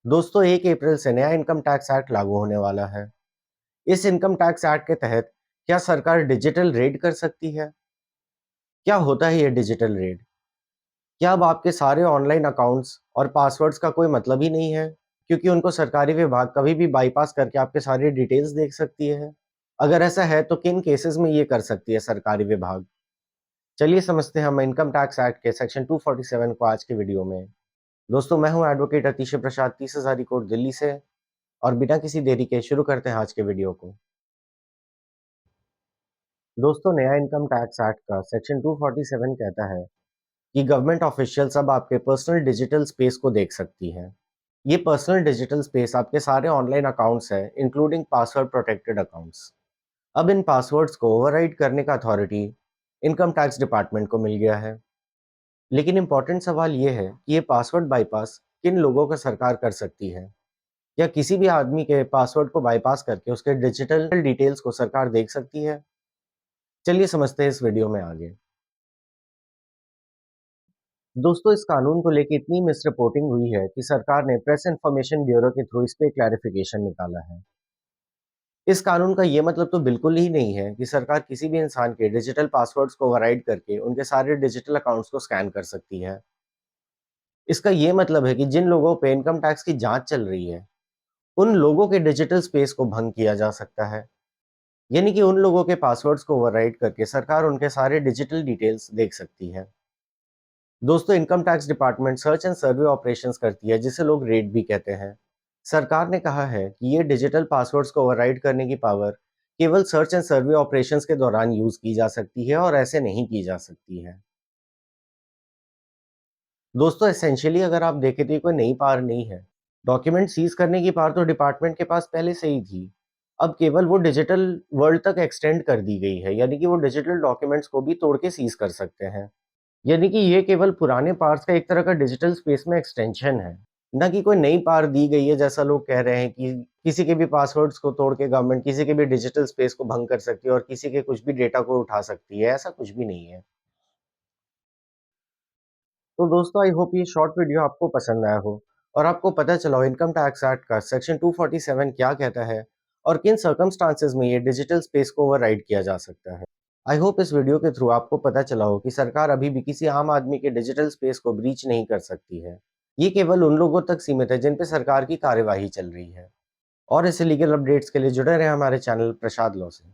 दोस्तों 1 अप्रैल से नया इनकम टैक्स एक्ट लागू होने वाला है। इस इनकम टैक्स एक्ट के तहत क्या सरकार डिजिटल रेड कर सकती है? क्या होता है ये डिजिटल रेड? क्या अब आपके सारे ऑनलाइन अकाउंट्स और पासवर्ड्स का कोई मतलब ही नहीं है? क्योंकि उनको सरकारी विभाग कभी भी बाईपास करके आपके सारी डिटेल्स देख सकती है। अगर ऐसा है तो किन केसेस में ये कर सकती है सरकारी विभाग? चलिए समझते हैं हम इनकम टैक्स एक्ट के सेक्शन 247 को आज के वीडियो में। दोस्तों मैं हूं एडवोकेट अतिशय प्रसाद 30,000 कोर्ट दिल्ली से और बिना किसी देरी के शुरू करते हैं आज के वीडियो को। दोस्तों नया इनकम टैक्स एक्ट का सेक्शन 247 कहता है कि गवर्नमेंट ऑफिशियल्स अब आपके पर्सनल डिजिटल स्पेस को देख सकती है। ये पर्सनल डिजिटल स्पेस आपके सारे ऑनलाइन अकाउंट्स हैं, इंक्लूडिंग पासवर्ड प्रोटेक्टेड अकाउंट्स। अब इन पासवर्ड्स को ओवरराइड करने का अथॉरिटी इनकम टैक्स डिपार्टमेंट को मिल गया है। लेकिन इंपॉर्टेंट सवाल ये है कि ये पासवर्ड बाईपास किन लोगों का सरकार कर सकती है? क्या किसी भी आदमी के पासवर्ड को बाईपास करके उसके डिजिटल डिटेल्स को सरकार देख सकती है? चलिए समझते हैं इस वीडियो में आगे। दोस्तों इस कानून को लेके इतनी मिस रिपोर्टिंग हुई है कि सरकार ने प्रेस इंफॉर्मेशन ब्यूरो के थ्रू इस पे क्लैरिफिकेशन निकाला है। इस कानून का ये मतलब तो बिल्कुल ही नहीं है कि सरकार किसी भी इंसान के डिजिटल पासवर्ड्स को ओवरराइड करके उनके सारे डिजिटल अकाउंट्स को स्कैन कर सकती है। इसका ये मतलब है कि जिन लोगों पे इनकम टैक्स की जांच चल रही है, उन लोगों के डिजिटल स्पेस को भंग किया जा सकता है। यानी कि उन लोगों के पासवर्ड्स को ओवरराइड करके सरकार उनके सारे डिजिटल डिटेल्स देख सकती है। दोस्तों income tax department search and survey operations करती है जिसे लोग रेड भी कहते हैं। सरकार ने कहा है कि ये डिजिटल पासवर्ड्स को ओवरराइड करने की पावर केवल सर्च एंड सर्वे ऑपरेशंस के दौरान यूज की जा सकती है और ऐसे नहीं की जा सकती है। दोस्तों एसेंशियली अगर आप देखें तो ये कोई नई पावर नहीं है। डॉक्यूमेंट सीज करने की पावर तो डिपार्टमेंट के पास पहले से ही थी। अब केवल वो डिजिटल वर्ल्ड तक एक्सटेंड कर दी गई है, यानी कि वो डिजिटल डॉक्यूमेंट्स को भी तोड़ के सीज कर सकते हैं। यानी कि ये केवल पुराने पार्ट्स का एक तरह का डिजिटल स्पेस में एक्सटेंशन है, ना कि कोई नई पावर दी गई है जैसा लोग कह रहे हैं कि किसी के भी पासवर्ड्स को तोड़ के गवर्नमेंट किसी के भी डिजिटल स्पेस को भंग कर सकती है और किसी के कुछ भी डेटा को उठा सकती है। ऐसा कुछ भी नहीं है। तो दोस्तों आई होप ये शॉर्ट वीडियो आपको पसंद आया हो और आपको पता चला हो इनकम टैक्स एक्ट का सेक्शन 247 क्या कहता है और किन सर्कमस्टांसेस में ये डिजिटल स्पेस को ओवरराइड किया जा सकता है। आई होप इस वीडियो के थ्रू आपको पता चला हो कि सरकार अभी भी किसी आम आदमी के डिजिटल स्पेस को ब्रीच नहीं कर सकती है। ये केवल उन लोगों तक सीमित है जिन पे सरकार की कार्यवाही चल रही है। और ऐसे लीगल अपडेट्स के लिए जुड़े रहे हमारे चैनल प्रसाद लॉ से।